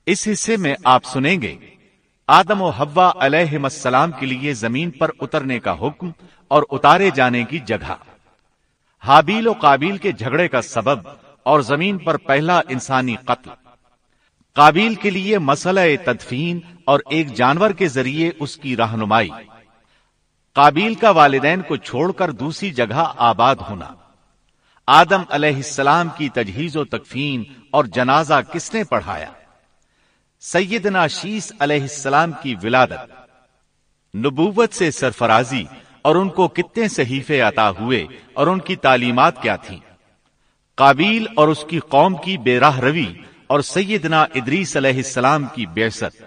اس حصے میں آپ سنیں گے آدم و حوا علیہم السلام کے لیے زمین پر اترنے کا حکم اور اتارے جانے کی جگہ، حابیل و قابیل کے جھگڑے کا سبب اور زمین پر پہلا انسانی قتل، قابیل کے لیے مسئلہ تدفین اور ایک جانور کے ذریعے اس کی رہنمائی، قابیل کا والدین کو چھوڑ کر دوسری جگہ آباد ہونا، آدم علیہ السلام کی تجہیز و تکفین اور جنازہ کس نے پڑھایا، سیدنا شیس علیہ السلام کی ولادت، نبوت سے سرفرازی اور ان کو کتنے صحیفے عطا ہوئے اور ان کی تعلیمات کیا تھیں، قابیل اور اس کی قوم کی بے راہ روی اور سیدنا ادریس علیہ السلام کی بعثت،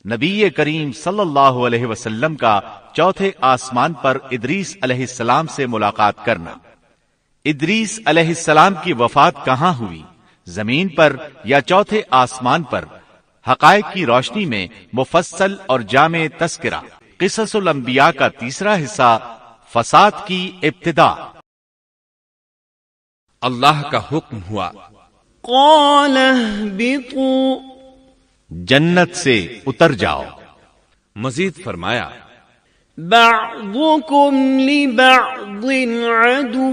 نبی کریم صلی اللہ علیہ وسلم کا چوتھے آسمان پر ادریس علیہ السلام سے ملاقات کرنا، ادریس علیہ السلام کی وفات کہاں ہوئی، زمین پر یا چوتھے آسمان پر، حقائق کی روشنی میں مفصل اور جامع تذکرہ، قصص الانبیاء کا تیسرا حصہ، فساد کی ابتدا۔ اللہ کا حکم ہوا، قال اهبطوا، جنت سے اتر جاؤ۔ مزید فرمایا، بعضكم لبعض عدو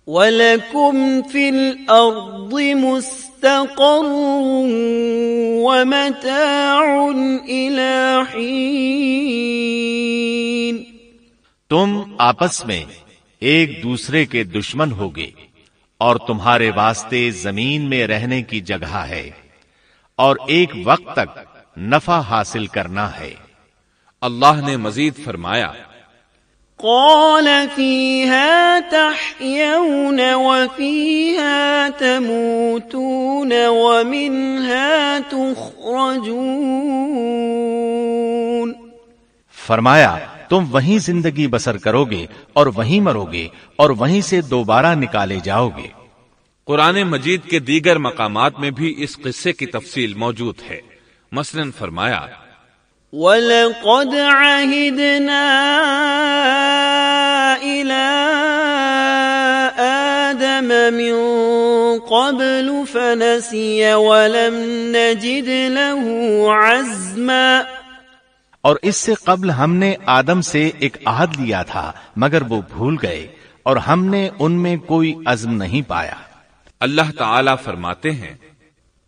وَلَكُمْ فِي الْأَرْضِ مُسْتَقَرٌّ وَمَتَاعٌ إِلَىٰ حِينٍ۔ تم آپس میں ایک دوسرے کے دشمن ہوگے اور تمہارے واسطے زمین میں رہنے کی جگہ ہے اور ایک وقت تک نفع حاصل کرنا ہے۔ اللہ نے مزید فرمایا، قال فيها تحيون وفيها تموتون ومنها تخرجون۔ فرمایا تم وہیں زندگی بسر کرو گے اور وہیں مرو گے اور وہیں سے دوبارہ نکالے جاؤ گے۔ قرآن مجید کے دیگر مقامات میں بھی اس قصے کی تفصیل موجود ہے۔ مثلاً فرمایا، وَلَقَدْ عَهِدْنَا إِلَىٰ آدَمَ مِن قَبْلُ فَنَسِيَ وَلَمْ نَجِدْ لَهُ عَزْمًا۔ اور اس سے قبل ہم نے آدم سے ایک عہد لیا تھا مگر وہ بھول گئے اور ہم نے ان میں کوئی عزم نہیں پایا۔ اللہ تعالی فرماتے ہیں،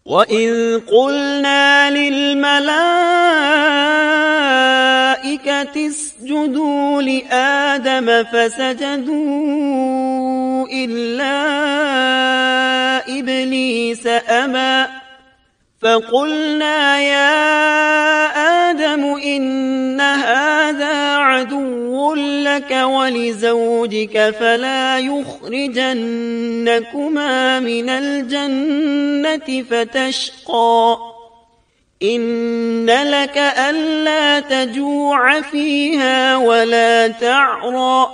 وَإِذْ قُلْنَا لِلْمَلَائِكَةِ اسْجُدُوا لِآدَمَ فَسَجَدُوا إِلَّا إِبْلِيسَ أَبَى فَقُلْنَا يَا آدَمُ إِنَّ هَذَا عَدُوٌّ لَكَ وَلِزَوْجِكَ فَلَا يُخْرِجَنَّكُمَا مِنَ الْجَنَّةِ فَتَشْقَىٰ إِنَّ لَكَ أَلَّا تَجُوعَ فِيهَا وَلَا تَعْرَىٰ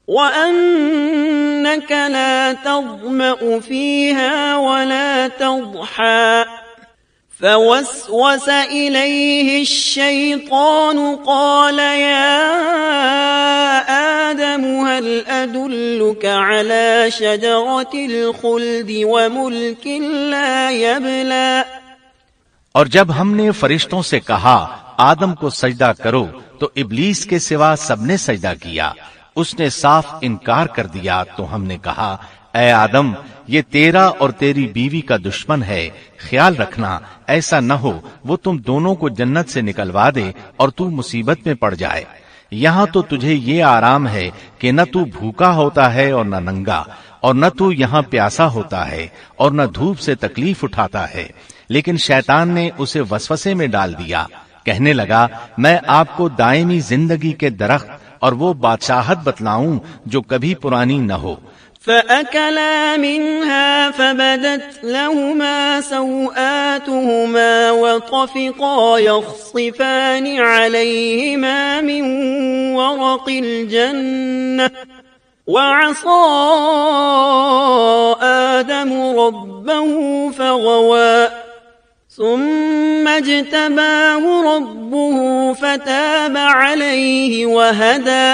وَأَنَّكَ لَا تَظْمَأُ فِيهَا وَلَا تَضْحَىٰ فوسوس إليه الشيطان قال يا آدم هل أدلك على شجرة الخلد وملك لا يبلى۔ اور جب ہم نے فرشتوں سے کہا آدم کو سجدہ کرو تو ابلیس کے سوا سب نے سجدہ کیا، اس نے صاف انکار کر دیا تو ہم نے کہا اے آدم یہ تیرا اور تیری بیوی کا دشمن ہے، خیال رکھنا ایسا نہ ہو وہ تم دونوں کو جنت سے نکلوا دے اور تو مصیبت میں پڑ جائے۔ یہاں تو تجھے یہ آرام ہے کہ نہ تو بھوکا ہوتا ہے اور نہ ننگا، اور نہ تو یہاں پیاسا ہوتا ہے اور نہ دھوپ سے تکلیف اٹھاتا ہے۔ لیکن شیطان نے اسے وسوسے میں ڈال دیا، کہنے لگا میں آپ کو دائمی زندگی کے درخت اور وہ بادشاہت بتلاؤں جو کبھی پرانی نہ ہو۔ فَأَكَلَا مِنْهَا فَبَدَتْ لَهُمَا سَوْآتُهُمَا وَطَفِقَا يَخْصِفَانِ عَلَيْهِمَا مِنْ وَرَقِ الْجَنَّةِ وَعَصَىٰ آدَمُ رَبَّهُ فَغَوَىٰ ثُمَّ اجْتَبَاهُ رَبُّهُ فَتَابَ عَلَيْهِ وَهَدَىٰ۔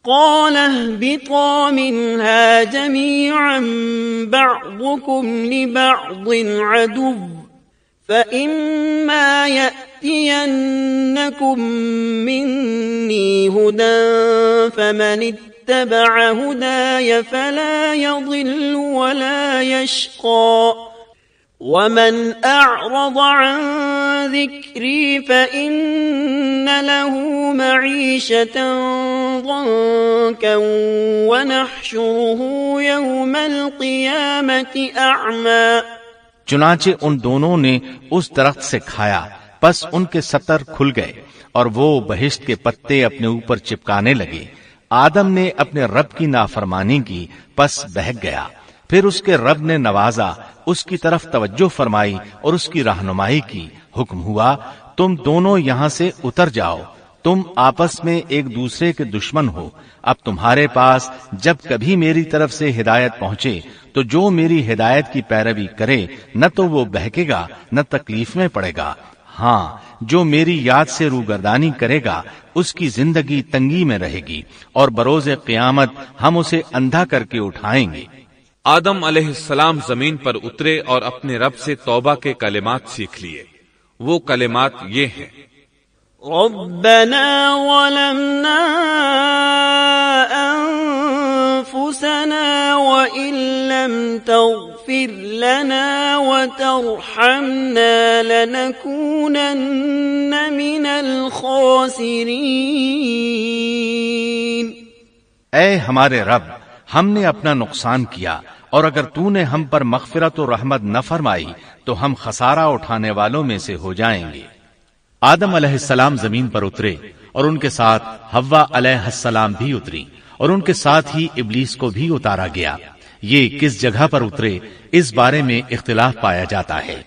قال اهبطا منها جميعا بعضكم لبعض عدو فَإِمَّا يَأْتِيَنَّكُم مِّنِّي هُدًى فَمَنِ اتَّبَعَ هُدَايَ فَلَا يَضِلُّ وَلَا يَشْقَى وَمَنْ أَعْرَضَ عَن ذِكْرِي فَإِنَّ لَهُ مَعِيشَةً ضَنكًا وَنَحْشُرُهُ يَوْمَ الْقِيَامَةِ أَعْمَى۔ چنانچہ ان دونوں نے اس درخت سے کھایا، پس ان کے ستر کھل گئے اور وہ بہشت کے پتے اپنے اوپر چپکانے لگے۔ آدم نے اپنے رب کی نافرمانی کی، پس بہک گیا۔ پھر اس کے رب نے نوازا، اس کی طرف توجہ فرمائی اور اس کی رہنمائی کی۔ حکم ہوا تم دونوں یہاں سے اتر جاؤ، تم آپس میں ایک دوسرے کے دشمن ہو۔ اب تمہارے پاس جب کبھی میری طرف سے ہدایت پہنچے تو جو میری ہدایت کی پیروی کرے نہ تو وہ بہکے گا نہ تکلیف میں پڑے گا، ہاں جو میری یاد سے روگردانی کرے گا اس کی زندگی تنگی میں رہے گی، اور بروز قیامت ہم اسے اندھا کر کے اٹھائیں گے۔ آدم علیہ السلام زمین پر اترے اور اپنے رب سے توبہ کے کلمات سیکھ لیے۔ وہ کلمات یہ ہیں: ربنا ظلمنا أنفسنا وإن لم تغفر لنا وترحمنا لنكونن من الخاسرين۔ اے ہمارے رب، ہم نے اپنا نقصان کیا، اور اگر تو نے ہم پر مغفرت و رحمت نہ فرمائی تو ہم خسارہ اٹھانے والوں میں سے ہو جائیں گے۔ آدم علیہ السلام زمین پر اترے اور ان کے ساتھ حوا علیہ السلام بھی اتری، اور ان کے ساتھ ہی ابلیس کو بھی اتارا گیا۔ یہ کس جگہ پر اترے اس بارے میں اختلاف پایا جاتا ہے،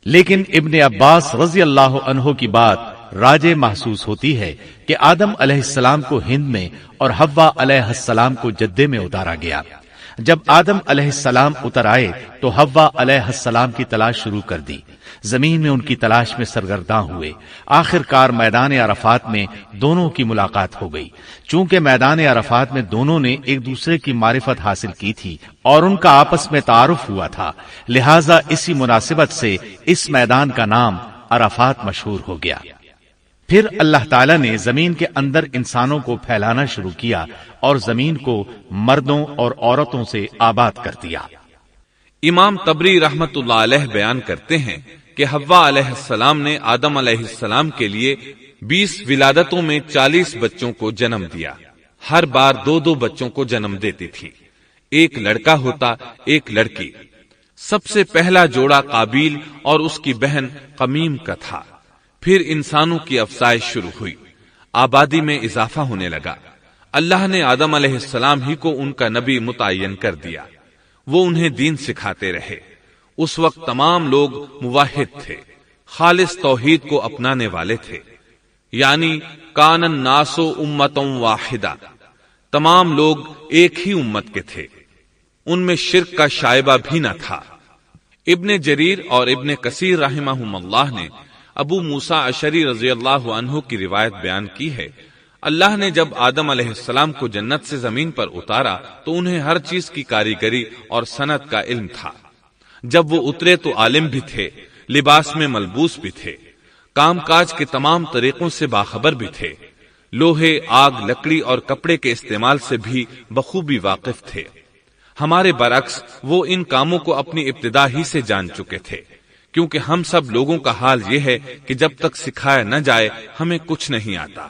لیکن ابن عباس رضی اللہ عنہ کی بات راجح محسوس ہوتی ہے کہ آدم علیہ السلام کو ہند میں اور حوا علیہ السلام کو جدے میں اتارا گیا۔ جب آدم علیہ السلام اتر آئے تو حوا علیہ السلام کی تلاش شروع کر دی، زمین میں ان کی تلاش میں سرگرداں ہوئے۔ آخر کار میدان عرفات میں دونوں کی ملاقات ہو گئی۔ چونکہ میدان عرفات میں دونوں نے ایک دوسرے کی معرفت حاصل کی تھی اور ان کا آپس میں تعارف ہوا تھا، لہٰذا اسی مناسبت سے اس میدان کا نام عرفات مشہور ہو گیا۔ پھر اللہ تعالیٰ نے زمین کے اندر انسانوں کو پھیلانا شروع کیا اور زمین کو مردوں اور عورتوں سے آباد کر دیا۔ امام طبری رحمت اللہ علیہ بیان کرتے ہیں کہ حوا علیہ السلام نے آدم علیہ السلام کے لیے 20 ولادتوں میں 40 بچوں کو جنم دیا۔ ہر بار 2 بچوں کو جنم دیتی تھی، ایک لڑکا ہوتا ایک لڑکی۔ سب سے پہلا جوڑا قابیل اور اس کی بہن قمیم کا تھا۔ پھر انسانوں کی افزائش شروع ہوئی، آبادی میں اضافہ ہونے لگا۔ اللہ نے آدم علیہ السلام ہی کو ان کا نبی متعین کر دیا۔ وہ انہیں دین سکھاتے رہے۔ اس وقت تمام لوگ موحد تھے، خالص توحید کو اپنانے والے تھے، یعنی کان الناس امۃ واحدہ، تمام لوگ ایک ہی امت کے تھے، ان میں شرک کا شائبہ بھی نہ تھا۔ ابن جریر اور ابن کثیر رحمہم اللہ نے ابو موسیٰ اشعری رضی اللہ عنہ کی روایت بیان کی ہے، اللہ نے جب آدم علیہ السلام کو جنت سے زمین پر اتارا تو انہیں ہر چیز کی کاریگری اور صنعت کا علم تھا۔ جب وہ اترے تو عالم بھی تھے، لباس میں ملبوس بھی تھے، کام کاج کے تمام طریقوں سے باخبر بھی تھے، لوہے، آگ، لکڑی اور کپڑے کے استعمال سے بھی بخوبی واقف تھے۔ ہمارے برعکس وہ ان کاموں کو اپنی ابتدا ہی سے جان چکے تھے، کیونکہ ہم سب لوگوں کا حال یہ ہے کہ جب تک سکھایا نہ جائے ہمیں کچھ نہیں آتا۔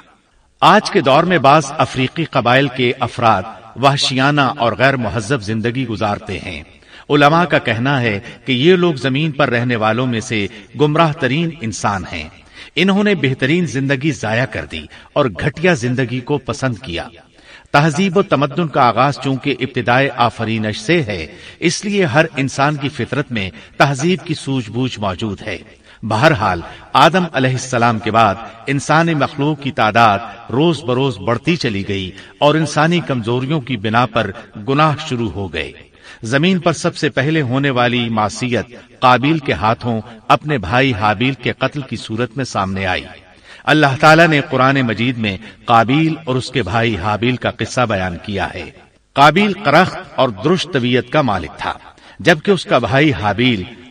آج کے دور میں بعض افریقی قبائل کے افراد وحشیانہ اور غیر مہذب زندگی گزارتے ہیں۔ علماء کا کہنا ہے کہ یہ لوگ زمین پر رہنے والوں میں سے گمراہ ترین انسان ہیں۔ انہوں نے بہترین زندگی ضائع کر دی اور گھٹیا زندگی کو پسند کیا۔ تہذیب و تمدن کا آغاز چونکہ ابتدائے آفرینش سے ہے، اس لیے ہر انسان کی فطرت میں تہذیب کی سوجھ بوجھ موجود ہے۔ بہرحال آدم علیہ السلام کے بعد انسانی مخلوق کی تعداد روز بروز بڑھتی چلی گئی اور انسانی کمزوریوں کی بنا پر گناہ شروع ہو گئے۔ زمین پر سب سے پہلے ہونے والی معصیت قابیل کے ہاتھوں اپنے بھائی حابیل کے قتل کی صورت میں سامنے آئی۔ اللہ تعالیٰ نے قرآن مجید میں قابیل اور اس کے بھائی حابیل کا قصہ بیان کیا ہے۔ قابیل قرخت اور درشت طبیعت کا مالک تھا، جبکہ اس کا بھائی حابیل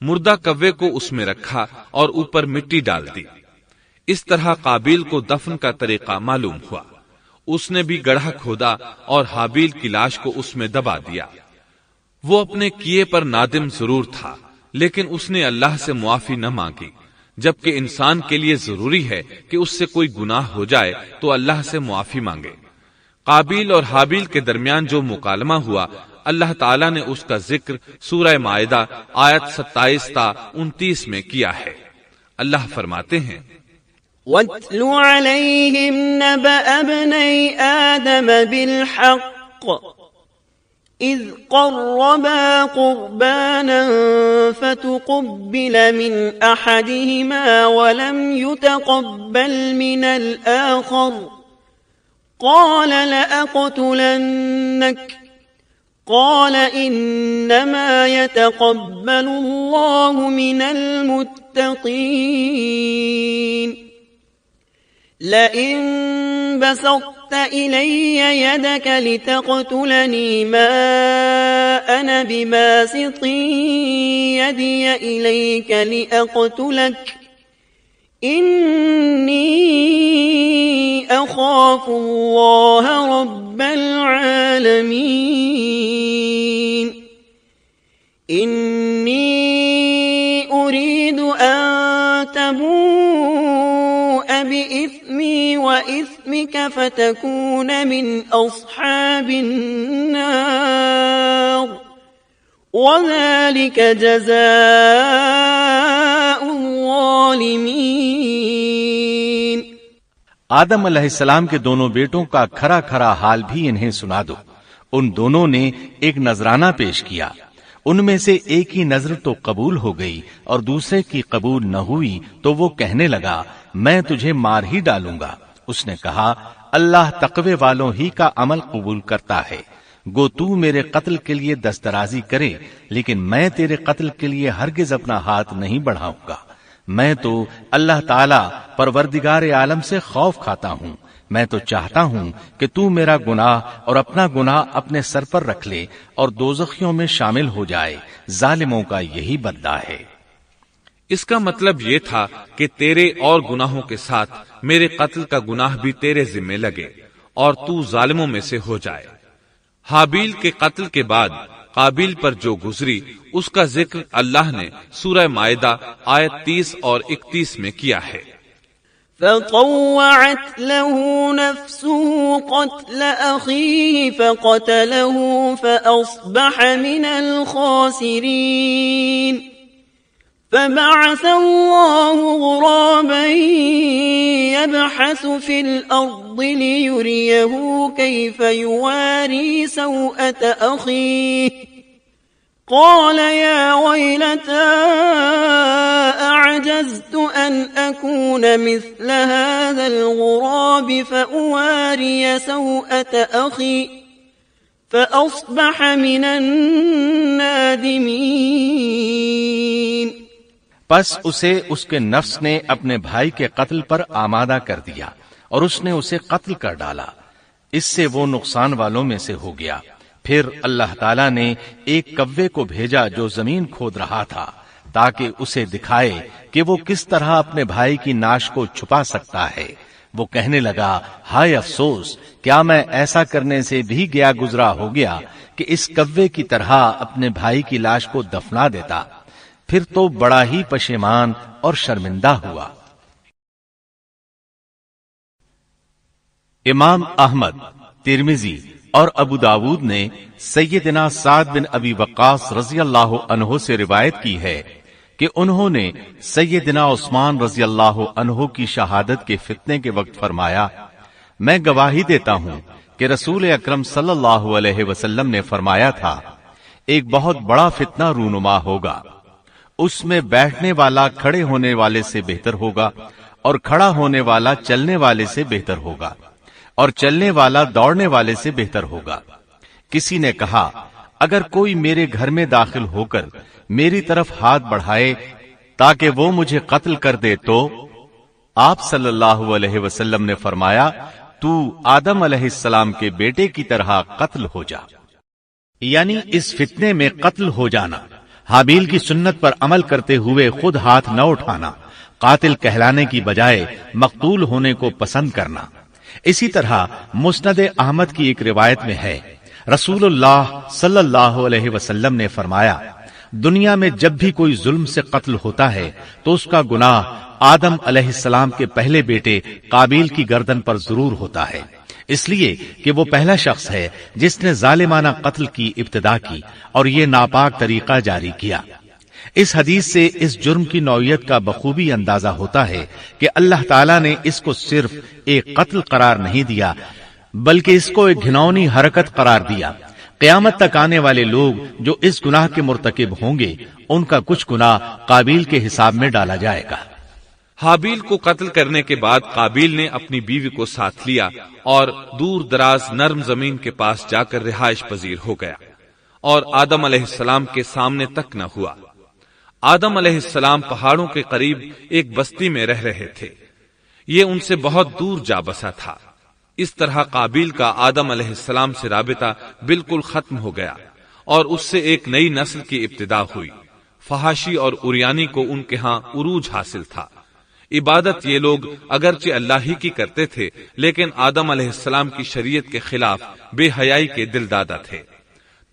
مردہ کوے کو اس میں رکھا اور اوپر مٹی ڈال دی۔ اس طرح قابیل کو دفن کا طریقہ معلوم ہوا۔ اس نے بھی گڑھا کھودا اور حابیل کی لاش کو اس میں دبا دیا۔ وہ اپنے کیے پر نادم ضرور تھا، لیکن اس نے اللہ سے معافی نہ مانگی، جبکہ انسان کے لیے ضروری ہے کہ اس سے کوئی گناہ ہو جائے تو اللہ سے معافی مانگے۔ قابیل اور حابیل کے درمیان جو مکالمہ ہوا، اللہ تعالیٰ نے اس کا ذکر سورہ مائدہ آیت 27 تا 29 میں کیا ہے۔ اللہ فرماتے ہیں، وَاتْلُ عَلَيْهِمْ نَبَأَ ابْنَيْ آدَمَ بِالْحَقِّ إِذْ قَرَّبَا قُرْبَانًا فَتُقُبِّلَ مِنْ أَحَدِهِمَا وَلَمْ يُتَقَبَّلْ مِنَ الْآخَرِ قَالَ لَأَقْتُلَنَّكَ قال إنما يتقبل الله من المتقين لئن بسطت إلي يدك لتقتلني ما أنا بباسط يدي إليك لأقتلك إني أخاف الله رب العالمين إني أريد أن تبوء بإثمي وإثمك فتكون من أصحاب النار وذلك جزاء الظالمين۔ آدم علیہ السلام کے دونوں بیٹوں کا کھرا کھرا حال بھی انہیں سنا دو۔ ان دونوں نے ایک نذرانہ پیش کیا، ان میں سے ایک ہی نذر تو قبول ہو گئی اور دوسرے کی قبول نہ ہوئی، تو وہ کہنے لگا میں تجھے مار ہی ڈالوں گا۔ اس نے کہا اللہ تقوی والوں ہی کا عمل قبول کرتا ہے، گو تو میرے قتل کے لیے دسترازی کرے، لیکن میں تیرے قتل کے لیے ہرگز اپنا ہاتھ نہیں بڑھاؤں گا۔ میں تو اللہ تعالی پروردگار عالم سے خوف کھاتا ہوں، میں تو چاہتا ہوں کہ تو میرا گناہ اور اپنا گناہ اپنے سر پر رکھ لے اور دوزخیوں میں شامل ہو جائے، ظالموں کا یہی بدلہ ہے۔ اس کا مطلب یہ تھا کہ تیرے اور گناہوں کے ساتھ میرے قتل کا گناہ بھی تیرے ذمہ لگے اور تو ظالموں میں سے ہو جائے۔ حابیل کے قتل کے بعد قابیل پر جو گزری اس کا ذکر اللہ نے سورہ مائدہ آیت 30 اور 31 میں کیا ہے۔ فطوعت له نفسه قتل أخيه فقتله فأصبح من الخاسرين فبعث الله غرابا يبحث في الأرض ليريه كيف يواري سوءة أخيه قال يا ويلتى أعجزت أن أكون مثل هذا الغراب فأواري سوءة أخي فأصبح من النادمين۔ پس اسے اس کے نفس نے اپنے بھائی کے قتل پر آمادہ کر دیا اور اس نے اسے قتل کر ڈالا، اس سے وہ نقصان والوں میں سے ہو گیا۔ پھر اللہ تعالیٰ نے ایک کوے کو بھیجا جو زمین کھود رہا تھا تاکہ اسے دکھائے کہ وہ کس طرح اپنے بھائی کی ناش کو چھپا سکتا ہے۔ وہ کہنے لگا ہائے افسوس، کیا میں ایسا کرنے سے بھی گیا گزرا ہو گیا کہ اس کوے کی طرح اپنے بھائی کی لاش کو دفنا دیتا، پھر تو بڑا ہی پشیمان اور شرمندہ ہوا۔ امام احمد، ترمذی اور ابو داود نے سیدنا سعد بن ابی وقاص رضی اللہ عنہ سے روایت کی ہے کہ انہوں نے سیدنا عثمان رضی اللہ عنہ کی شہادت کے فتنے کے وقت فرمایا، میں گواہی دیتا ہوں کہ رسول اکرم صلی اللہ علیہ وسلم نے فرمایا تھا ایک بہت بڑا فتنہ رونما ہوگا، اس میں بیٹھنے والا کھڑے ہونے والے سے بہتر ہوگا اور کھڑا ہونے والا چلنے والے سے بہتر ہوگا اور چلنے والا دوڑنے والے سے بہتر ہوگا۔ کسی نے کہا اگر کوئی میرے گھر میں داخل ہو کر میری طرف ہاتھ بڑھائے تاکہ وہ مجھے قتل کر دے تو آپ صلی اللہ علیہ وسلم نے فرمایا تو آدم علیہ السلام کے بیٹے کی طرح قتل ہو جا، یعنی اس فتنے میں قتل ہو جانا۔ حابیل کی سنت پر عمل کرتے ہوئے خود ہاتھ نہ اٹھانا، قاتل کہلانے کی بجائے مقتول ہونے کو پسند کرنا۔ اسی طرح مسند احمد کی ایک روایت میں ہے، رسول اللہ صلی اللہ علیہ وسلم نے فرمایا، دنیا میں جب بھی کوئی ظلم سے قتل ہوتا ہے تو اس کا گناہ آدم علیہ السلام کے پہلے بیٹے قابیل کی گردن پر ضرور ہوتا ہے، اس لیے کہ وہ پہلا شخص ہے جس نے ظالمانہ قتل کی ابتدا کی اور یہ ناپاک طریقہ جاری کیا۔ اس حدیث سے اس جرم کی نوعیت کا بخوبی اندازہ ہوتا ہے کہ اللہ تعالیٰ نے اس کو صرف ایک قتل قرار نہیں دیا بلکہ اس کو ایک گھناؤنی حرکت قرار دیا۔ قیامت تک آنے والے لوگ جو اس گناہ کے مرتکب ہوں گے ان کا کچھ گناہ قابیل کے حساب میں ڈالا جائے گا۔ حابیل کو قتل کرنے کے بعد قابیل نے اپنی بیوی کو ساتھ لیا اور دور دراز نرم زمین کے پاس جا کر رہائش پذیر ہو گیا اور آدم علیہ السلام کے سامنے تک نہ ہوا۔ آدم علیہ السلام پہاڑوں کے قریب ایک بستی میں رہ رہے تھے، یہ ان سے بہت دور جا بسا تھا۔ اس طرح قابیل کا آدم علیہ السلام سے رابطہ بالکل ختم ہو گیا اور اس سے ایک نئی نسل کی ابتدا ہوئی۔ فحاشی اور اریانی کو ان کے ہاں عروج حاصل تھا۔ عبادت یہ لوگ اگرچہ اللہ ہی کی کرتے تھے لیکن آدم علیہ السلام کی شریعت کے خلاف بے حیائی کے دل دادا تھے۔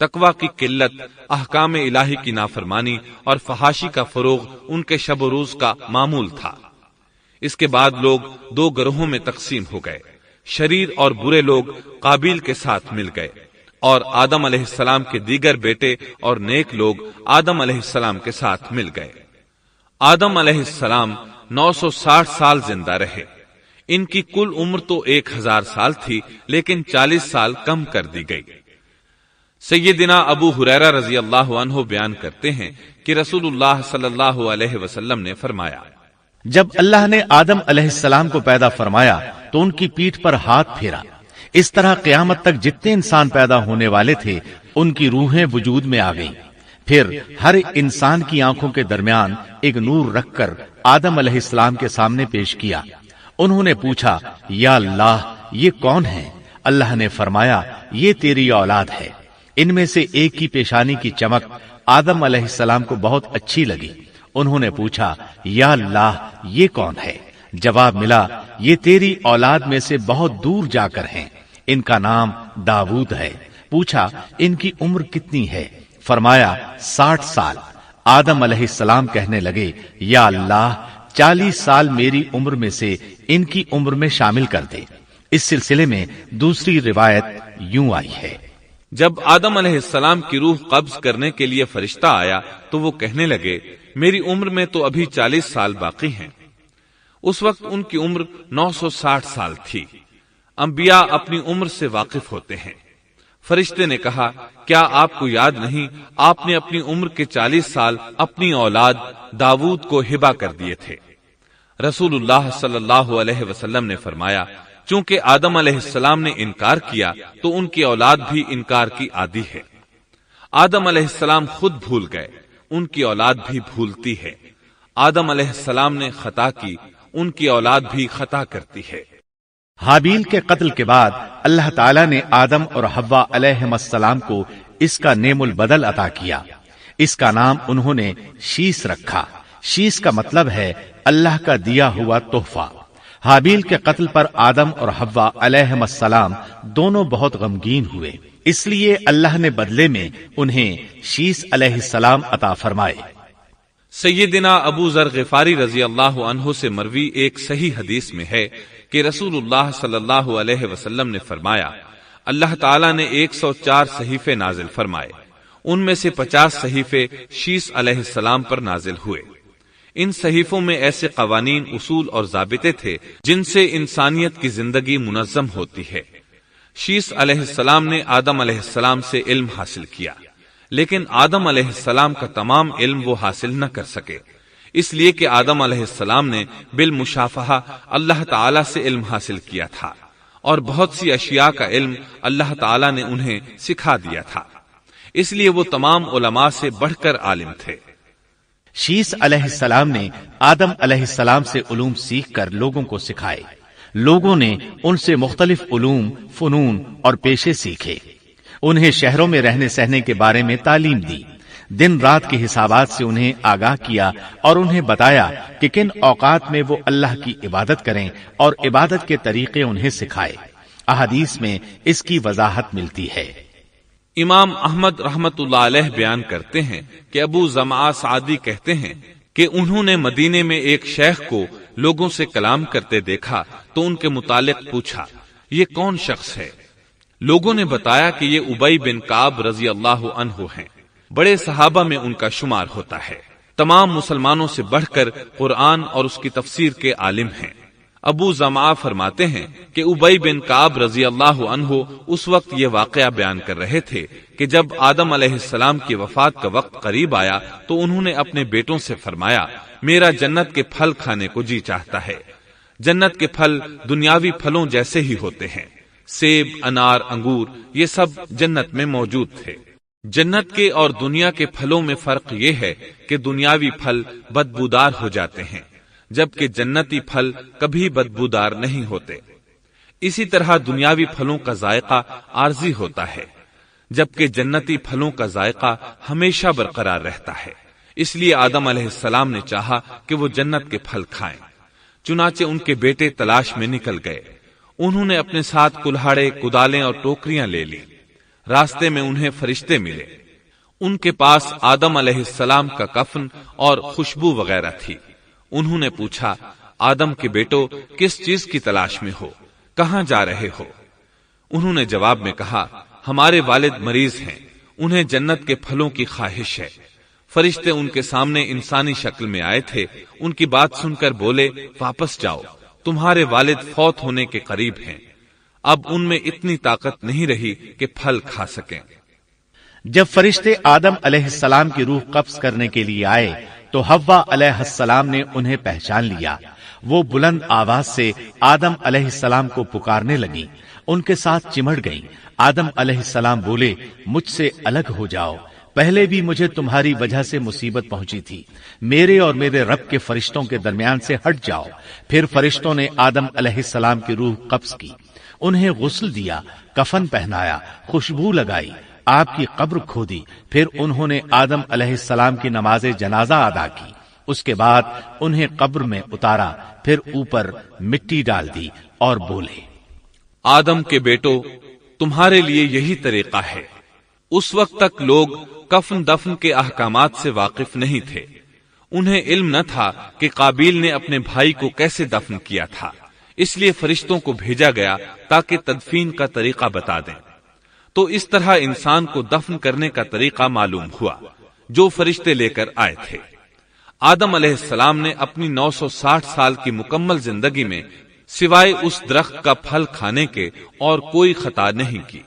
تقوی کی قلت، احکام الہی کی نافرمانی اور فحاشی کا فروغ ان کے شب و روز کا معمول تھا۔ اس کے بعد لوگ دو گروہوں میں تقسیم ہو گئے، شریر اور برے لوگ قابیل کے ساتھ مل گئے اور آدم علیہ السلام کے دیگر بیٹے اور نیک لوگ آدم علیہ السلام کے ساتھ مل گئے۔ آدم علیہ السلام 960 سال زندہ رہے۔ ان کی کل عمر تو 1000 سال تھی لیکن 40 سال کم کر دی گئی۔ سیدنا ابو ہریرہ رضی اللہ عنہ بیان کرتے ہیں کہ رسول اللہ صلی اللہ علیہ وسلم نے فرمایا، جب اللہ نے آدم علیہ السلام کو پیدا فرمایا تو ان کی پیٹھ پر ہاتھ پھیرا، اس طرح قیامت تک جتنے انسان پیدا ہونے والے تھے ان کی روحیں وجود میں آ گئیں۔ پھر ہر انسان کی آنکھوں کے درمیان ایک نور رکھ کر آدم علیہ السلام کے سامنے پیش کیا۔ انہوں نے پوچھا، یا اللہ یہ کون ہے؟ اللہ نے فرمایا، یہ تیری اولاد ہے۔ ان میں سے ایک کی پیشانی کی چمک آدم علیہ السلام کو بہت اچھی لگی۔ انہوں نے پوچھا، یا اللہ یہ کون ہے؟ جواب ملا، یہ تیری اولاد میں سے بہت دور جا کر ہیں، ان کا نام داؤد ہے۔ پوچھا، ان کی عمر کتنی ہے؟ فرمایا 60 سال۔ آدم علیہ السلام کہنے لگے، یا اللہ 40 سال میری عمر میں سے ان کی عمر میں شامل کر دے۔ اس سلسلے میں دوسری روایت یوں آئی ہے، جب آدم علیہ السلام کی روح قبض کرنے کے لیے فرشتہ آیا تو وہ کہنے لگے، میری عمر میں تو ابھی 40 سال باقی ہیں۔ اس وقت ان کی عمر 960 سال تھی۔ انبیاء اپنی عمر سے واقف ہوتے ہیں۔ فرشتے نے کہا، کیا آپ کو یاد نہیں آپ نے اپنی عمر کے 40 سال اپنی اولاد داؤد کو ہبہ کر دیے تھے؟ رسول اللہ صلی اللہ علیہ وسلم نے فرمایا، چونکہ آدم علیہ السلام نے انکار کیا تو ان کی اولاد بھی انکار کی عادی ہے۔ آدم علیہ السلام خود بھول گئے، ان کی اولاد بھی بھولتی ہے۔ آدم علیہ السلام نے خطا کی، ان کی اولاد بھی خطا کرتی ہے۔ حابیل کے قتل کے بعد اللہ تعالیٰ نے آدم اور حوا علیہم السلام کو اس کا نعم البدل عطا کیا۔ اس کا نام انہوں نے شیس رکھا۔ شیس کا مطلب ہے اللہ کا دیا ہوا تحفہ۔ حابیل کے قتل پر آدم اور حوا علیہم السلام دونوں بہت غمگین ہوئے، اس لیے اللہ نے بدلے میں انہیں شیس علیہ السلام عطا فرمائے۔ سیدنا ابو ذر غفاری رضی اللہ عنہ سے مروی ایک صحیح حدیث میں ہے کہ رسول اللہ صلی اللہ علیہ وسلم نے فرمایا، اللہ تعالیٰ نے 104 صحیفے نازل فرمائے، ان میں سے 50 صحیفے شیس علیہ السلام پر نازل ہوئے۔ ان صحیفوں میں ایسے قوانین، اصول اور ضابطے تھے جن سے انسانیت کی زندگی منظم ہوتی ہے۔ شیس علیہ السلام نے آدم علیہ السلام سے علم حاصل کیا، لیکن آدم علیہ السلام کا تمام علم وہ حاصل نہ کر سکے، اس لیے کہ آدم علیہ السلام نے بالمشافہہ اللہ تعالی سے علم حاصل کیا تھا اور بہت سی اشیاء کا علم اللہ تعالی نے انہیں سکھا دیا تھا، اس لیے وہ تمام علماء سے بڑھ کر عالم تھے۔ شیس علیہ السلام نے آدم علیہ السلام سے علوم سیکھ کر لوگوں کو سکھائے۔ لوگوں نے ان سے مختلف علوم، فنون اور پیشے سیکھے۔ انہیں شہروں میں رہنے سہنے کے بارے میں تعلیم دی۔ دن رات کے حسابات سے انہیں آگاہ کیا اور انہیں بتایا کہ کن اوقات میں وہ اللہ کی عبادت کریں اور عبادت کے طریقے انہیں سکھائے۔ احادیث میں اس کی وضاحت ملتی ہے۔ امام احمد رحمت اللہ علیہ بیان کرتے ہیں کہ ابو زمعہ سعدی کہتے ہیں کہ انہوں نے مدینے میں ایک شیخ کو لوگوں سے کلام کرتے دیکھا تو ان کے متعلق پوچھا، یہ کون شخص ہے؟ لوگوں نے بتایا کہ یہ ابی بن کعب رضی اللہ عنہ ہیں، بڑے صحابہ میں ان کا شمار ہوتا ہے، تمام مسلمانوں سے بڑھ کر قرآن اور اس کی تفسیر کے عالم ہیں۔ ابو زمعہ فرماتے ہیں کہ ابی بن کعب رضی اللہ عنہ اس وقت یہ واقعہ بیان کر رہے تھے کہ جب آدم علیہ السلام کی وفات کا وقت قریب آیا تو انہوں نے اپنے بیٹوں سے فرمایا، میرا جنت کے پھل کھانے کو جی چاہتا ہے۔ جنت کے پھل دنیاوی پھلوں جیسے ہی ہوتے ہیں، سیب، انار، انگور، یہ سب جنت میں موجود تھے۔ جنت کے اور دنیا کے پھلوں میں فرق یہ ہے کہ دنیاوی پھل بدبودار ہو جاتے ہیں جبکہ جنتی پھل کبھی بدبودار نہیں ہوتے۔ اسی طرح دنیاوی پھلوں کا ذائقہ عارضی ہوتا ہے جبکہ جنتی پھلوں کا ذائقہ ہمیشہ برقرار رہتا ہے۔ اس لیے آدم علیہ السلام نے چاہا کہ وہ جنت کے پھل کھائیں، چنانچہ ان کے بیٹے تلاش میں نکل گئے۔ انہوں نے اپنے ساتھ کلہاڑے، کدالیں اور ٹوکریاں لے لی۔ راستے میں انہیں فرشتے ملے، ان کے پاس آدم علیہ السلام کا کفن اور خوشبو وغیرہ تھی۔ انہوں نے پوچھا، آدم کے بیٹو، کس چیز کی تلاش میں ہو؟ کہاں جا رہے ہو؟ انہوں نے جواب میں کہا، ہمارے والد مریض ہیں، انہیں جنت کے پھلوں کی خواہش ہے۔ فرشتے ان کے سامنے انسانی شکل میں آئے تھے، ان کی بات سن کر بولے، واپس جاؤ، تمہارے والد فوت ہونے کے قریب ہیں، اب ان میں اتنی طاقت نہیں رہی کہ پھل کھا سکیں۔ جب فرشتے آدم علیہ السلام کی روح قبض کرنے کے لیے آئے تو حوا علیہ السلام نے انہیں پہچان لیا۔ وہ بلند آواز سے آدم علیہ السلام کو پکارنے لگی، ان کے ساتھ چمڑ گئیں۔ آدم علیہ السلام بولے، مجھ سے الگ ہو جاؤ، پہلے بھی مجھے تمہاری وجہ سے مصیبت پہنچی تھی، میرے اور میرے رب کے فرشتوں کے درمیان سے ہٹ جاؤ۔ پھر فرشتوں نے آدم علیہ السلام کی روح قبض کی، انہیں غسل دیا، کفن پہنایا، خوشبو لگائی، آپ کی قبر کھودی، پھر انہوں نے آدم علیہ السلام کی نماز جنازہ ادا کی۔ اس کے بعد انہیں قبر میں اتارا، پھر اوپر مٹی ڈال دی اور بولے، آدم کے بیٹو، تمہارے لیے یہی طریقہ ہے۔ اس وقت تک لوگ کفن دفن کے احکامات سے واقف نہیں تھے، انہیں علم نہ تھا کہ قابیل نے اپنے بھائی کو کیسے دفن کیا تھا، اس لیے فرشتوں کو بھیجا گیا تاکہ تدفین کا طریقہ بتا دیں۔ تو اس طرح انسان کو دفن کرنے کا طریقہ معلوم ہوا جو فرشتے لے کر آئے تھے۔ آدم علیہ السلام نے اپنی 960 سال کی مکمل زندگی میں سوائے اس درخت کا پھل کھانے کے اور کوئی خطا نہیں کی۔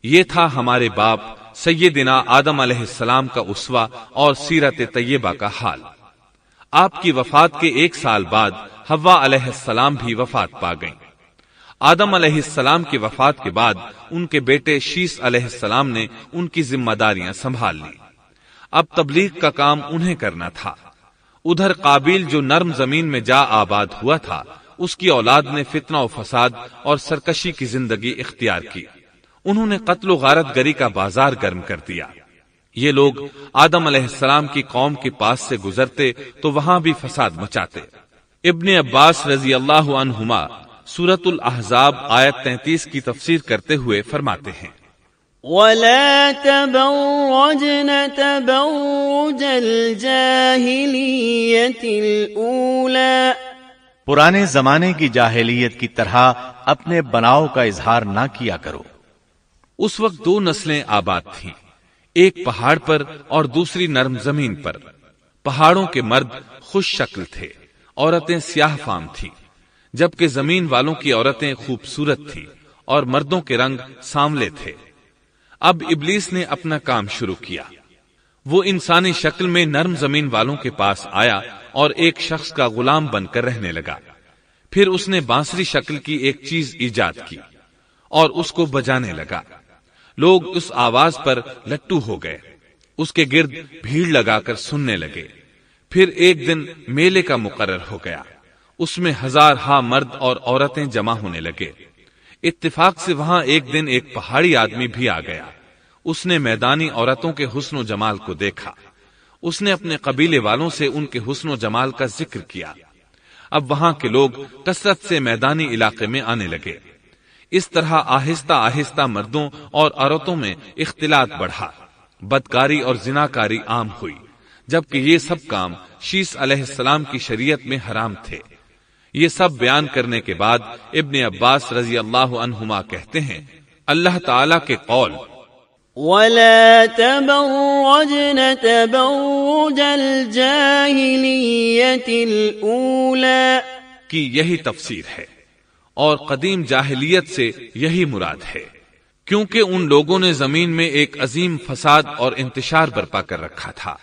یہ تھا ہمارے باپ سیدنا آدم علیہ السلام کا اسوہ اور سیرت طیبہ کا حال۔ آپ کی وفات کے 1 سال بعد حوا علیہ السلام بھی وفات پا گئیں۔ آدم علیہ السلام کی وفات کے بعد ان کے بیٹے شیس علیہ السلام نے ان کی ذمہ داریاں سنبھال لی۔ اب تبلیغ کا کام انہیں کرنا تھا۔ ادھر قابیل جو نرم زمین میں جا آباد ہوا تھا، اس کی اولاد نے فتنہ و فساد اور سرکشی کی زندگی اختیار کی۔ انہوں نے قتل و غارت گری کا بازار گرم کر دیا۔ یہ لوگ آدم علیہ السلام کی قوم کے پاس سے گزرتے تو وہاں بھی فساد مچاتے۔ ابن عباس رضی اللہ عنہما سورۃ الاحزاب آیت 33 کی تفسیر کرتے ہوئے فرماتے ہیں، وَلَا تَبَرَّجْنَ تَبَرُّجَ الْجَاهِلِيَّةِ الْأُولَى، پرانے زمانے کی جاہلیت کی طرح اپنے بناؤ کا اظہار نہ کیا کرو۔ اس وقت 2 نسلیں آباد تھیں، ایک پہاڑ پر اور دوسری نرم زمین پر۔ پہاڑوں کے مرد خوش شکل تھے، عورتیں سیاہ فام تھیں، جبکہ زمین والوں کی عورتیں خوبصورت تھیں اور مردوں کے رنگ سانولے تھے۔ اب ابلیس نے اپنا کام شروع کیا۔ وہ انسانی شکل میں نرم زمین والوں کے پاس آیا اور ایک شخص کا غلام بن کر رہنے لگا۔ پھر اس نے بانسری شکل کی ایک چیز ایجاد کی اور اس کو بجانے لگا۔ لوگ اس آواز پر لٹو ہو گئے، اس کے گرد بھیڑ لگا کر سننے لگے۔ پھر ایک دن میلے کا مقرر ہو گیا، اس میں 1000 مرد اور عورتیں جمع ہونے لگے۔ اتفاق سے وہاں ایک دن ایک پہاڑی آدمی بھی آ گیا۔ اس نے میدانی عورتوں کے حسن و جمال کو دیکھا، اس نے اپنے قبیلے والوں سے ان کے حسن و جمال کا ذکر کیا۔ اب وہاں کے لوگ کثرت سے میدانی علاقے میں آنے لگے۔ اس طرح آہستہ آہستہ مردوں اور عورتوں میں اختلاط بڑھا، بدکاری اور زناکاری عام ہوئی، جبکہ یہ سب کام شیس علیہ السلام کی شریعت میں حرام تھے۔ یہ سب بیان کرنے کے بعد ابن عباس رضی اللہ عنہما کہتے ہیں، اللہ تعالی کے قول وَلَا تَبَرَّجْنَ تَبَرُّجَ الْجَاهِلِيَّةِ الْأُولَى کی یہی تفسیر ہے، اور قدیم جاہلیت سے یہی مراد ہے، کیونکہ ان لوگوں نے زمین میں ایک عظیم فساد اور انتشار برپا کر رکھا تھا۔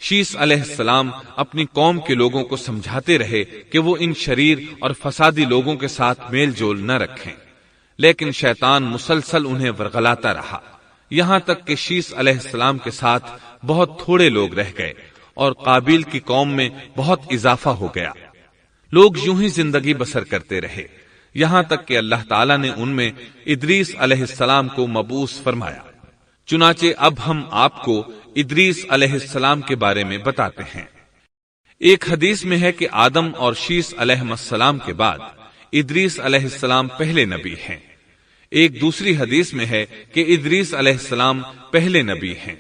شیس علیہ السلام اپنی قوم کے لوگوں کو سمجھاتے رہے کہ وہ ان شریر اور فسادی لوگوں کے ساتھ میل جول نہ رکھیں، لیکن شیطان مسلسل انہیں ورغلاتا رہا، یہاں تک کہ شیس علیہ السلام کے ساتھ بہت تھوڑے لوگ رہ گئے اور قابیل کی قوم میں بہت اضافہ ہو گیا۔ لوگ یوں ہی زندگی بسر کرتے رہے، یہاں تک کہ اللہ تعالیٰ نے ان میں ادریس علیہ السلام کو مبعوث فرمایا۔ چنانچہ اب ہم آپ کو ادریس علیہ السلام کے بارے میں بتاتے ہیں۔ ایک حدیث میں ہے کہ آدم اور شیس علیہ السلام کے بعد ادریس علیہ السلام پہلے نبی ہیں۔ ایک دوسری حدیث میں ہے کہ ادریس علیہ السلام پہلے نبی ہیں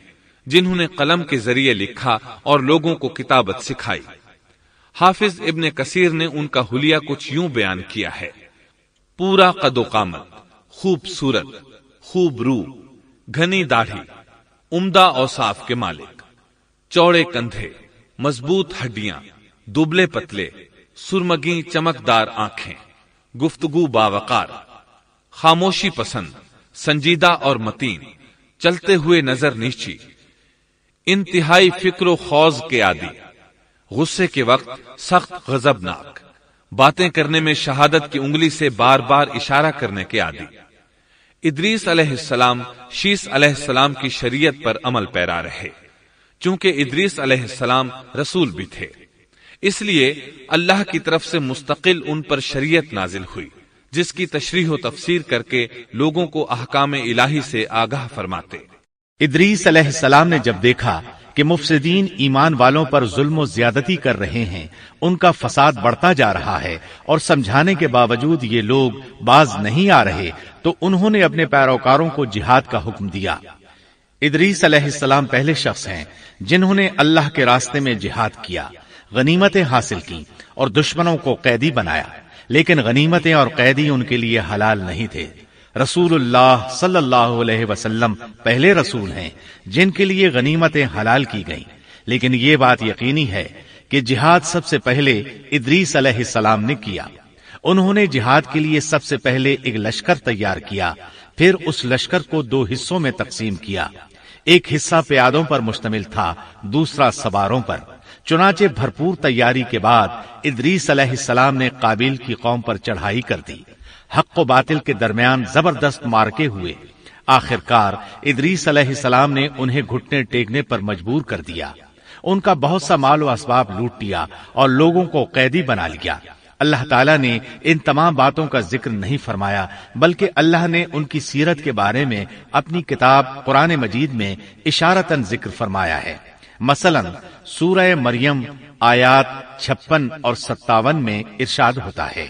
جنہوں نے قلم کے ذریعے لکھا اور لوگوں کو کتابت سکھائی۔ حافظ ابن کثیر نے ان کا حلیہ کچھ یوں بیان کیا ہے: پورا قد و قامت، خوبصورت، خوب روح، گھنی داڑھی، عمدہ اوصاف کے مالک، چوڑے کندھے، مضبوط ہڈیاں، دبلے پتلے، سرمگی چمکدار آنکھیں، گفتگو باوقار، خاموشی پسند، سنجیدہ اور متین، چلتے ہوئے نظر نیچی، انتہائی فکر و خوض کے عادی، غصے کے وقت سخت غضبناک، باتیں کرنے میں شہادت کی انگلی سے بار بار اشارہ کرنے کے عادی۔ ادریس علیہ السلام شیس علیہ السلام کی شریعت پر عمل پیرا رہے، چونکہ ادریس علیہ السلام رسول بھی تھے، اس لیے اللہ کی طرف سے مستقل ان پر شریعت نازل ہوئی، جس کی تشریح و تفسیر کر کے لوگوں کو احکام الہی سے آگاہ فرماتے۔ ادریس علیہ السلام نے جب دیکھا کہ مفسدین ایمان والوں پر ظلم و زیادتی کر رہے ہیں، ان کا فساد بڑھتا جا رہا ہے اور سمجھانے کے باوجود یہ لوگ باز نہیں آ رہے، تو انہوں نے اپنے پیروکاروں کو جہاد کا حکم دیا۔ ادریس علیہ السلام پہلے شخص ہیں جنہوں نے اللہ کے راستے میں جہاد کیا، غنیمتیں حاصل کی اور دشمنوں کو قیدی بنایا، لیکن غنیمتیں اور قیدی ان کے لیے حلال نہیں تھے۔ رسول اللہ صلی اللہ علیہ وسلم پہلے رسول ہیں جن کے لیے غنیمتیں حلال کی گئیں، لیکن یہ بات یقینی ہے کہ جہاد سب سے پہلے ادریس علیہ السلام نے کیا۔ انہوں نے جہاد کے لیے سب سے پہلے ایک لشکر تیار کیا، پھر اس لشکر کو 2 حصوں میں تقسیم کیا۔ ایک حصہ پیادوں پر مشتمل تھا، دوسرا سواروں پر۔ چنانچہ بھرپور تیاری کے بعد ادریس علیہ السلام نے قابیل کی قوم پر چڑھائی کر دی۔ حق و باطل کے درمیان زبردست مارکے ہوئے، آخر کار ادریس علیہ السلام نے انہیں گھٹنے ٹیکنے پر مجبور کر دیا، ان کا بہت سا مال و اسباب لوٹ لیا اور لوگوں کو قیدی بنا لیا۔ اللہ تعالیٰ نے ان تمام باتوں کا ذکر نہیں فرمایا، بلکہ اللہ نے ان کی سیرت کے بارے میں اپنی کتاب قرآن مجید میں اشارتاً ذکر فرمایا ہے۔ مثلا سورہ مریم آیات 56 اور 57 میں ارشاد ہوتا ہے: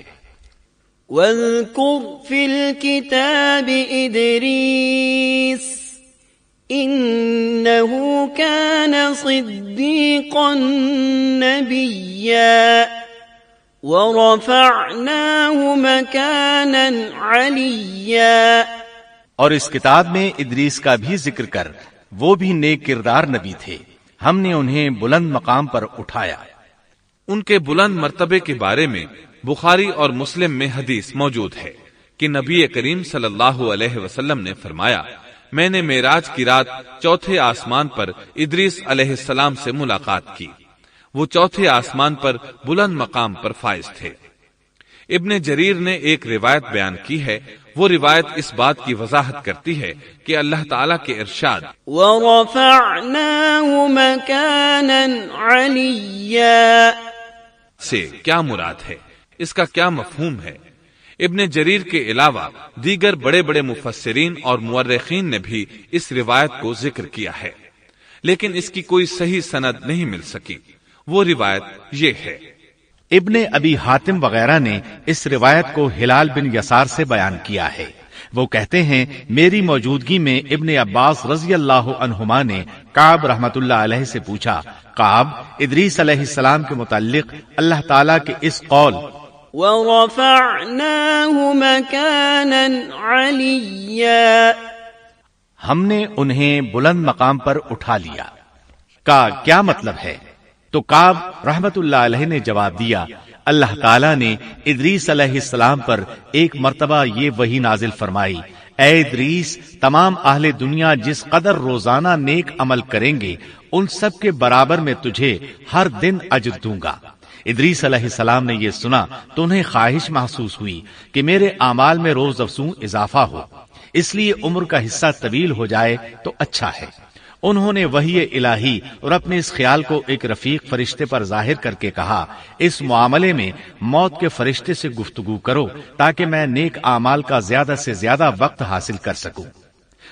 وَاذْكُرْ فِي الْكِتَابِ إِدْرِيسَ إِنَّهُ كَانَ صِدِّيقًا نَبِيًّا وَرَفَعْنَاهُ مَكَانًا عَلِيًّا۔ اور اس کتاب میں ادریس کا بھی ذکر کر، وہ بھی نیک کردار نبی تھے، ہم نے انہیں بلند مقام پر اٹھایا۔ ان کے بلند مرتبے کے بارے میں بخاری اور مسلم میں حدیث موجود ہے کہ نبی کریم صلی اللہ علیہ وسلم نے فرمایا، میں نے معراج کی رات 4تھے آسمان پر ادریس علیہ السلام سے ملاقات کی، وہ 4تھے آسمان پر بلند مقام پر فائز تھے۔ ابن جریر نے ایک روایت بیان کی ہے، وہ روایت اس بات کی وضاحت کرتی ہے کہ اللہ تعالیٰ کے ارشاد وَرَفَعْنَاهُ مَكَانًا عَلِيًّا سے کیا مراد ہے، اس کا کیا مفہوم ہے۔ ابن جریر کے علاوہ دیگر بڑے بڑے مفسرین اور مورخین نے بھی اس روایت کو ذکر کیا ہے، لیکن اس کی کوئی صحیح سند نہیں مل سکی۔ وہ روایت یہ ہے۔ ابن ابی حاتم وغیرہ نے اس روایت کو ہلال بن یسار سے بیان کیا ہے۔ وہ کہتے ہیں میری موجودگی میں ابن عباس رضی اللہ عنہما نے کعب رحمت اللہ علیہ سے پوچھا، کعب، ادریس علیہ السلام کے متعلق اللہ تعالیٰ کے اس قول وَرَفَعْنَاهُ مَكَانًا عَلِيًّا ہم نے انہیں بلند مقام پر اٹھا لیا کا کیا مطلب ہے؟ تو کعب رحمت اللہ علیہ نے جواب دیا، اللہ تعالیٰ نے ادریس علیہ السلام پر ایک مرتبہ یہ وحی نازل فرمائی، اے ادریس، تمام اہل دنیا جس قدر روزانہ نیک عمل کریں گے ان سب کے برابر میں تجھے ہر دن اجر دوں گا۔ ادریس علیہ السلام نے یہ سنا تو انہیں خواہش محسوس ہوئی کہ میرے اعمال میں روز افزوں اضافہ ہو، اس لیے عمر کا حصہ طویل ہو جائے تو اچھا ہے۔ انہوں نے وحی الہی اور اپنے اس خیال کو ایک رفیق فرشتے پر ظاہر کر کے کہا، اس معاملے میں موت کے فرشتے سے گفتگو کرو تاکہ میں نیک اعمال کا زیادہ سے زیادہ وقت حاصل کر سکوں۔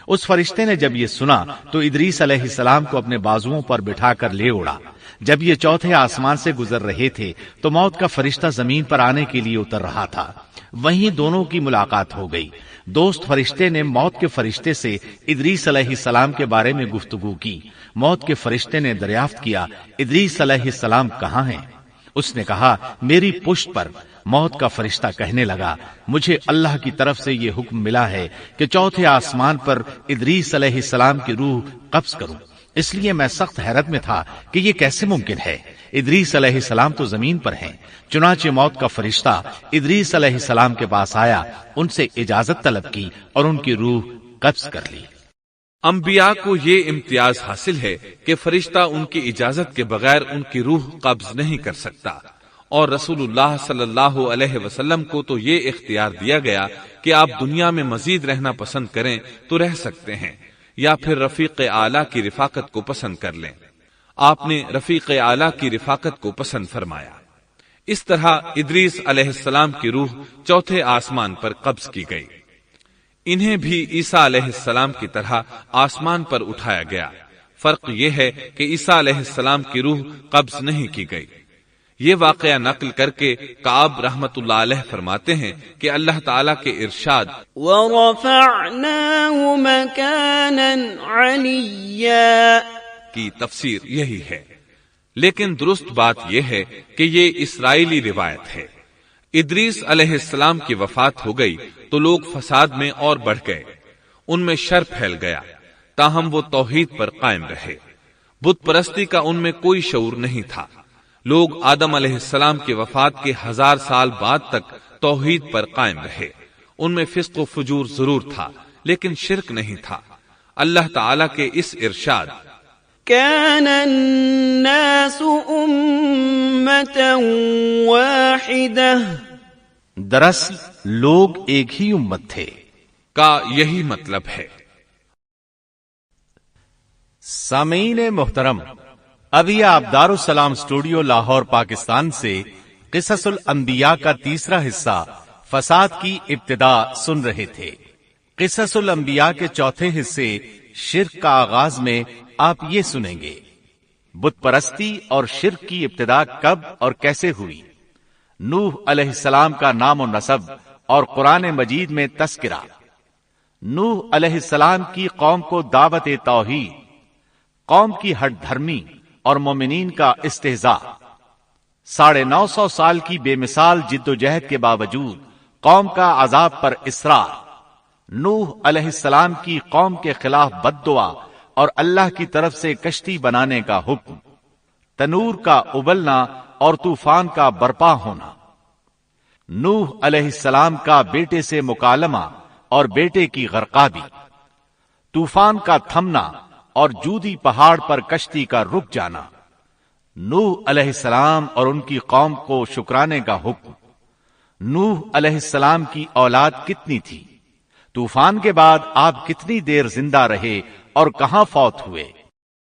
اس فرشتے نے جب یہ سنا تو ادریس علیہ السلام کو اپنے بازوؤں پر بٹھا کر لے اڑا۔ جب یہ چوتھے آسمان سے گزر رہے تھے تو موت کا فرشتہ زمین پر آنے کے لیے اتر رہا تھا، وہیں دونوں کی ملاقات ہو گئی۔ دوست فرشتے نے موت کے فرشتے سے ادریس علیہ السلام کے بارے میں گفتگو کی۔ موت کے فرشتے نے دریافت کیا، ادریس علیہ السلام کہاں ہیں؟ اس نے کہا، میری پشت پر۔ موت کا فرشتہ کہنے لگا، مجھے اللہ کی طرف سے یہ حکم ملا ہے کہ چوتھے آسمان پر ادریس علیہ السلام کی روح قبض کروں، اس لیے میں سخت حیرت میں تھا کہ یہ کیسے ممکن ہے، ادریس علیہ السلام تو زمین پر ہیں۔ چنانچہ موت کا فرشتہ ادریس علیہ السلام کے پاس آیا، ان سے اجازت طلب کی اور ان کی روح قبض کر لی۔ انبیاء کو یہ امتیاز حاصل ہے کہ فرشتہ ان کی اجازت کے بغیر ان کی روح قبض نہیں کر سکتا، اور رسول اللہ صلی اللہ علیہ وسلم کو تو یہ اختیار دیا گیا کہ آپ دنیا میں مزید رہنا پسند کریں تو رہ سکتے ہیں، یا پھر رفیق اعلیٰ کی رفاقت کو پسند کر لیں۔ آپ نے رفیق اعلیٰ کی رفاقت کو پسند فرمایا۔ اس طرح ادریس علیہ السلام کی روح چوتھے آسمان پر قبض کی گئی۔ انہیں بھی عیسیٰ علیہ السلام کی طرح آسمان پر اٹھایا گیا۔ فرق یہ ہے کہ عیسیٰ علیہ السلام کی روح قبض نہیں کی گئی۔ یہ واقعہ نقل کر کے کعب رحمت اللہ علیہ فرماتے ہیں کہ اللہ تعالیٰ کے ارشاد وَرَفَعْنَاهُ مَكَانًا عَلِيًّا کی تفسیر یہی ہے، لیکن درست بات یہ ہے کہ یہ اسرائیلی روایت ہے۔ ادریس علیہ السلام کی وفات ہو گئی تو لوگ فساد میں اور بڑھ گئے، ان میں شر پھیل گیا، تاہم وہ توحید پر قائم رہے۔ بت پرستی کا ان میں کوئی شعور نہیں تھا۔ لوگ آدم علیہ السلام کے وفات کے 1000 سال بعد تک توحید پر قائم رہے۔ ان میں فسق و فجور ضرور تھا لیکن شرک نہیں تھا۔ اللہ تعالیٰ کے اس ارشاد كان الناس أمة واحدة دراصل لوگ ایک ہی امت تھے کا یہی مطلب ہے۔ سامعین محترم، ابھی آپ دارالسلام اسٹوڈیو لاہور پاکستان سے قصص الانبیاء کا تیسرا حصہ فساد کی ابتدا سن رہے تھے۔ قصص الانبیاء کے چوتھے حصے شرک کا آغاز میں آپ یہ سنیں گے، بت پرستی اور شرک کی ابتدا کب اور کیسے ہوئی، نوح علیہ السلام کا نام و نسب اور قرآن مجید میں تذکرہ، نوح علیہ السلام کی قوم کو دعوت توحید، قوم کی ہٹ دھرمی اور مومنین کا استہزاء، 950 سال کی بے مثال جد و جہد کے باوجود قوم کا عذاب پر اصرار، نوح علیہ السلام کی قوم کے خلاف بد دعا اور اللہ کی طرف سے کشتی بنانے کا حکم، تنور کا ابلنا اور طوفان کا برپا ہونا، نوح علیہ السلام کا بیٹے سے مکالمہ اور بیٹے کی غرقابی، طوفان کا تھمنا اور جودی پہاڑ پر کشتی کا رک جانا، نوح علیہ السلام اور ان کی قوم کو شکرانے کا حکم، نوح علیہ السلام کی اولاد کتنی تھی، طوفان کے بعد آپ کتنی دیر زندہ رہے اور کہاں فوت ہوئے،